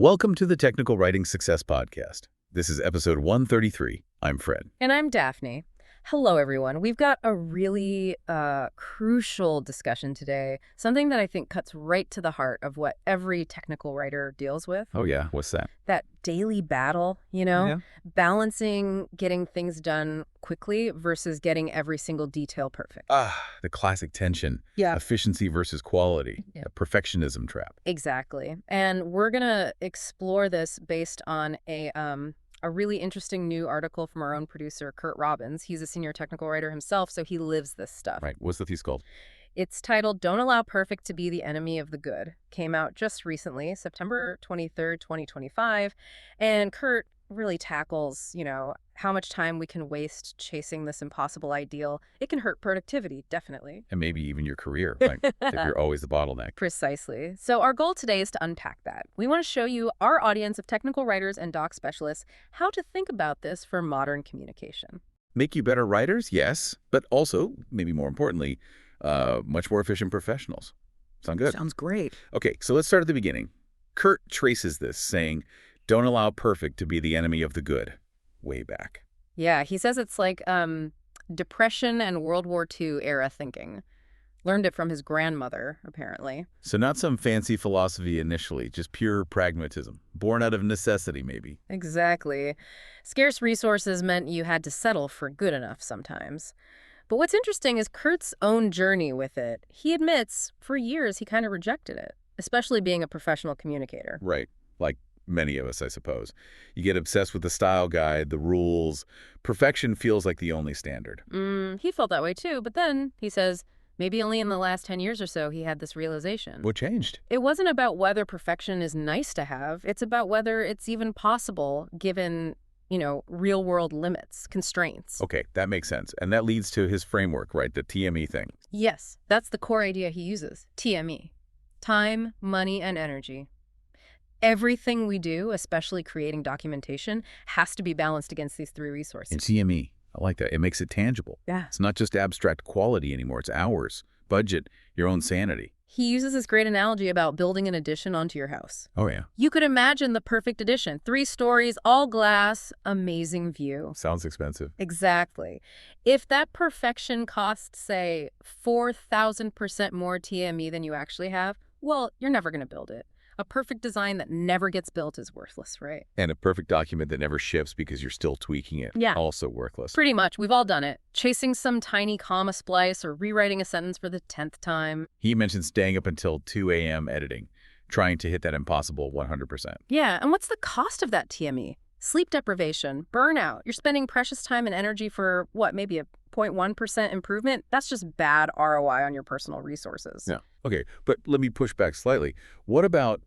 Welcome to the Technical Writing Success Podcast. This is episode 133. I'm Fred. And I'm Daphne. Hello, everyone. We've got a really crucial discussion today, something that I think cuts right to the heart of what every technical writer deals with. Oh, yeah? What's that? That daily battle, balancing getting things done quickly versus getting every single detail perfect. The classic tension. Yeah. Efficiency versus quality. Yeah. A perfectionism trap. Exactly. And we're going to explore this based on a really interesting new article from our own producer, Robbins. He's a senior technical writer himself, so he lives this stuff. Right. What's the piece called? It's titled, Don't Allow Perfect to Be the Enemy of the Good. Came out just recently, September 23rd, 2025. And Kurt really tackles, how much time we can waste chasing this impossible ideal. It can hurt productivity, definitely. And maybe even your career, right? If you're always the bottleneck. Precisely. So our goal today is to unpack that. We want to show you, our audience of technical writers and doc specialists, how to think about this for modern communication. Make you better writers? Yes. But also, maybe more importantly, much more efficient professionals. Sound good? Sounds great. Okay, so let's start at the beginning. Kurt traces this, saying, don't allow perfect to be the enemy of the good, way back. Yeah, he says it's like Depression and World War II era thinking. Learned it from his grandmother, apparently. So not some fancy philosophy initially, just pure pragmatism, born out of necessity, maybe. Exactly. Scarce resources meant you had to settle for good enough sometimes. But what's interesting is Kurt's own journey with it. He admits, for years, he kind of rejected it, especially being a professional communicator. Right. Like many of us, I suppose. You get obsessed with the style guide, the rules. Perfection feels like the only standard. He felt that way too, but then, he says, maybe only in the last 10 years or so he had this realization. What changed? It wasn't about whether perfection is nice to have. It's about whether it's even possible given, real-world limits, constraints. Okay, that makes sense. And that leads to his framework, right? The TME thing. Yes, that's the core idea he uses. TME. Time, money, and energy. Everything we do, especially creating documentation, has to be balanced against these three resources. And TME, I like that. It makes it tangible. Yeah. It's not just abstract quality anymore. It's hours, budget, your own sanity. He uses this great analogy about building an addition onto your house. Oh, yeah. You could imagine the perfect addition. 3 stories, all glass, amazing view. Sounds expensive. Exactly. If that perfection costs, say, 4,000% more TME than you actually have, well, you're never going to build it. A perfect design that never gets built is worthless, right? And a perfect document that never ships because you're still tweaking it. Yeah. Also worthless. Pretty much. We've all done it. Chasing some tiny comma splice or rewriting a sentence for the 10th time. He mentioned staying up until 2 a.m. editing, trying to hit that impossible 100%. Yeah, and what's the cost of that TME? Sleep deprivation, burnout. You're spending precious time and energy for, maybe a 0.1% improvement? That's just bad ROI on your personal resources. Yeah. Okay, but let me push back slightly. What about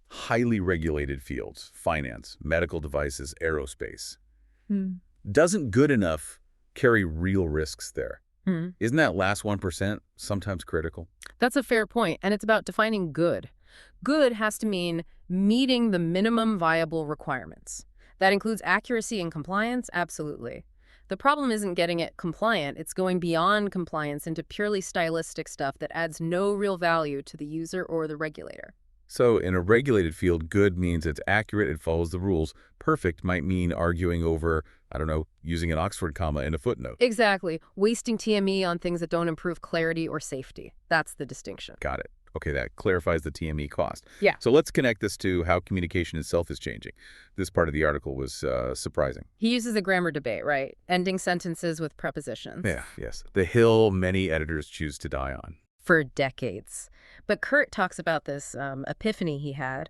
highly regulated fields? Finance, medical devices, aerospace. Doesn't good enough carry real risks there? Isn't that last 1% sometimes critical? That's a fair point, and it's about defining good. Good has to mean meeting the minimum viable requirements. That includes accuracy and compliance, absolutely. The problem isn't getting it compliant, it's going beyond compliance into purely stylistic stuff that adds no real value to the user or the regulator. So in a regulated field, good means it's accurate, it follows the rules. Perfect might mean arguing over, using an Oxford comma in a footnote. Exactly. Wasting TME on things that don't improve clarity or safety. That's the distinction. Got it. Okay, that clarifies the TME cost. Yeah. So let's connect this to how communication itself is changing. This part of the article was surprising. He uses a grammar debate, right? Ending sentences with prepositions. Yeah, yes. The hill many editors choose to die on. For decades. But Kurt talks about this epiphany he had.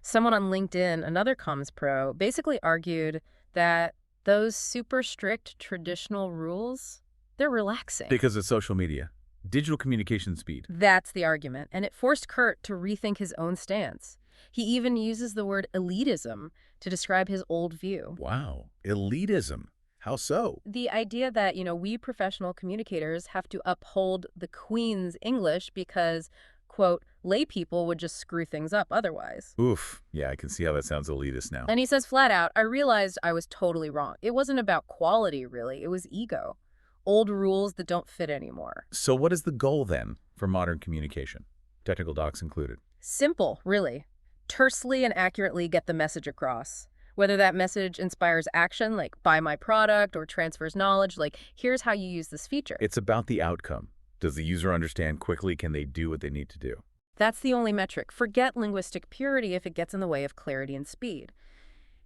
Someone on LinkedIn, another comms pro, basically argued that those super strict traditional rules, they're relaxing. Because of social media. Digital communication speed. That's the argument, and it forced Kurt to rethink his own stance. He even uses the word elitism to describe his old view. Wow, elitism. How so? The idea that, we professional communicators have to uphold the Queen's English because, quote, lay people would just screw things up otherwise. Oof. Yeah, I can see how that sounds elitist now. And he says flat out, I realized I was totally wrong. It wasn't about quality, really. It was ego. Old rules that don't fit anymore. So what is the goal, then, for modern communication? Technical docs included. Simple, really. Tersely and accurately get the message across. Whether that message inspires action, like buy my product, or transfers knowledge, like here's how you use this feature. It's about the outcome. Does the user understand quickly? Can they do what they need to do? That's the only metric. Forget linguistic purity if it gets in the way of clarity and speed.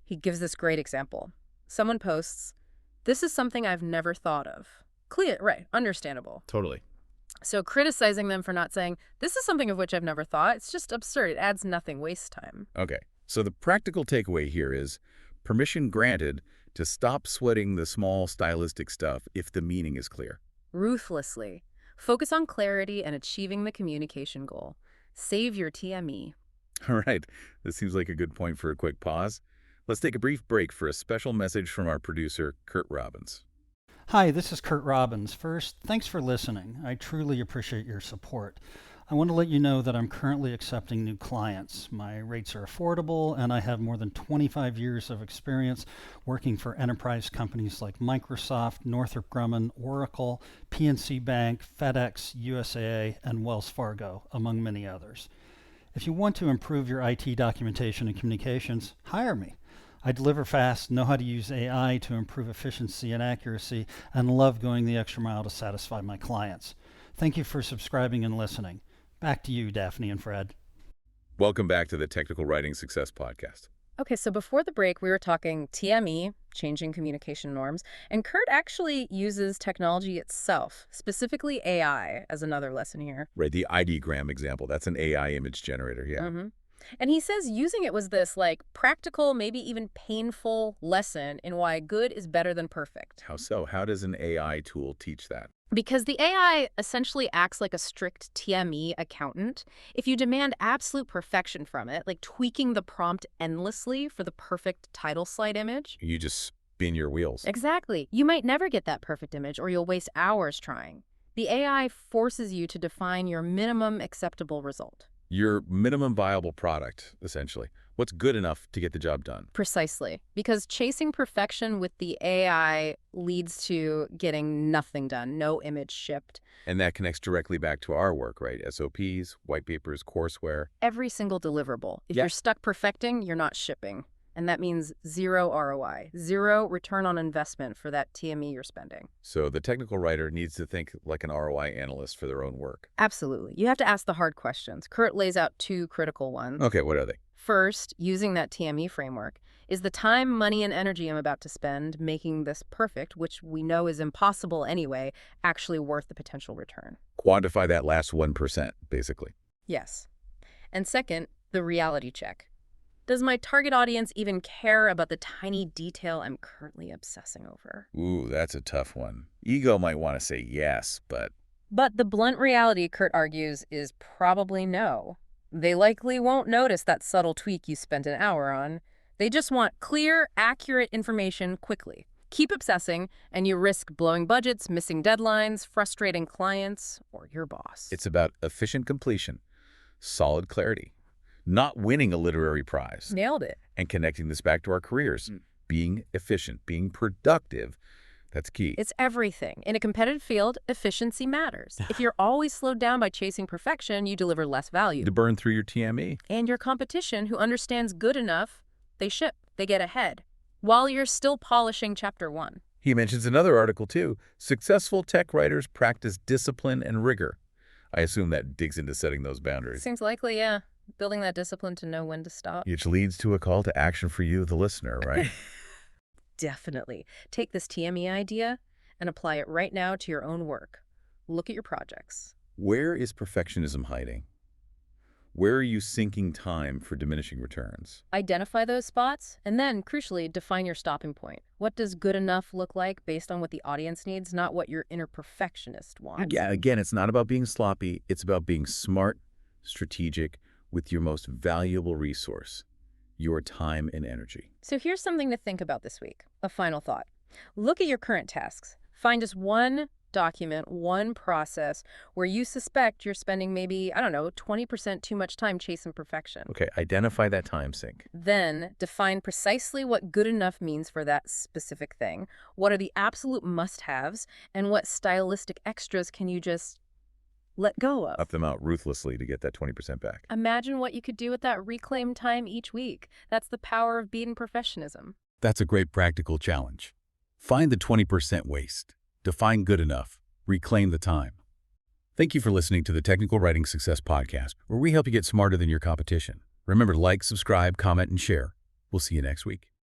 He gives this great example. Someone posts, "This is something I've never thought of." Clear, right, understandable. Totally. So criticizing them for not saying, "This is something of which I've never thought," it's just absurd. It adds nothing, waste time. Okay. So the practical takeaway here is permission granted to stop sweating the small stylistic stuff if the meaning is clear. Ruthlessly. Focus on clarity and achieving the communication goal. Save your TME. All right. This seems like a good point for a quick pause. Let's take a brief break for a special message from our producer, Kurt Robbins. Hi, this is Kurt Robbins. First, thanks for listening. I truly appreciate your support. I want to let you know that I'm currently accepting new clients. My rates are affordable, and I have more than 25 years of experience working for enterprise companies like Microsoft, Northrop Grumman, Oracle, PNC Bank, FedEx, USAA, and Wells Fargo, among many others. If you want to improve your IT documentation and communications, hire me. I deliver fast, know how to use AI to improve efficiency and accuracy, and love going the extra mile to satisfy my clients. Thank you for subscribing and listening. Back to you, Daphne and Fred. Welcome back to the Technical Writing Success Podcast. Okay, so before the break, we were talking TME, changing communication norms, and Kurt actually uses technology itself, specifically AI, as another lesson here. Right, the Ideogram example. That's an AI image generator, yeah. Mm-hmm. And he says using it was this, like, practical, maybe even painful lesson in why good is better than perfect. How so? How does an AI tool teach that? Because the AI essentially acts like a strict TME accountant. If you demand absolute perfection from it, like tweaking the prompt endlessly for the perfect title slide image. You just spin your wheels. Exactly. You might never get that perfect image, or you'll waste hours trying. The AI forces you to define your minimum acceptable result. Your minimum viable product, essentially. What's good enough to get the job done? Precisely. Because chasing perfection with the AI leads to getting nothing done, no image shipped. And that connects directly back to our work, right? SOPs, white papers, courseware. Every single deliverable. If you're stuck perfecting, you're not shipping. And that means zero ROI, zero return on investment for that TME you're spending. So the technical writer needs to think like an ROI analyst for their own work. Absolutely. You have to ask the hard questions. Kurt lays out two critical ones. Okay, what are they? First, using that TME framework, is the time, money, and energy I'm about to spend making this perfect, which we know is impossible anyway, actually worth the potential return? Quantify that last 1%, basically. Yes. And second, the reality check. Does my target audience even care about the tiny detail I'm currently obsessing over? Ooh, that's a tough one. Ego might want to say yes, but... But the blunt reality, Kurt argues, is probably no. They likely won't notice that subtle tweak you spent an hour on. They just want clear, accurate information quickly. Keep obsessing, and you risk blowing budgets, missing deadlines, frustrating clients, or your boss. It's about efficient completion, solid clarity, not winning a literary prize. Nailed it. And connecting this back to our careers. Being efficient, being productive, that's key. It's everything. In a competitive field, efficiency matters. If you're always slowed down by chasing perfection, you deliver less value. To burn through your TME. And your competition, who understands good enough, they ship, they get ahead, while you're still polishing chapter 1. He mentions another article, too. Successful tech writers practice discipline and rigor. I assume that digs into setting those boundaries. Seems likely, yeah. Building that discipline to know when to stop. Which leads to a call to action for you, the listener, right? Definitely. Take this TME idea and apply it right now to your own work. Look at your projects. Where is perfectionism hiding? Where are you sinking time for diminishing returns? Identify those spots, and then, crucially, define your stopping point. What does good enough look like based on what the audience needs, not what your inner perfectionist wants? Yeah, again, it's not about being sloppy. It's about being smart, strategic, with your most valuable resource, your time and energy. So here's something to think about this week. A final thought. Look at your current tasks. Find just one document, one process where you suspect you're spending maybe, 20% too much time chasing perfection. Okay, identify that time sink. Then define precisely what good enough means for that specific thing. What are the absolute must-haves, and what stylistic extras can you just let go of. Up them out ruthlessly to get that 20% back. Imagine what you could do with that reclaimed time each week. That's the power of being professionalism. That's a great practical challenge. Find the 20% waste. Define good enough. Reclaim the time. Thank you for listening to the Technical Writing Success Podcast, where we help you get smarter than your competition. Remember to like, subscribe, comment, and share. We'll see you next week.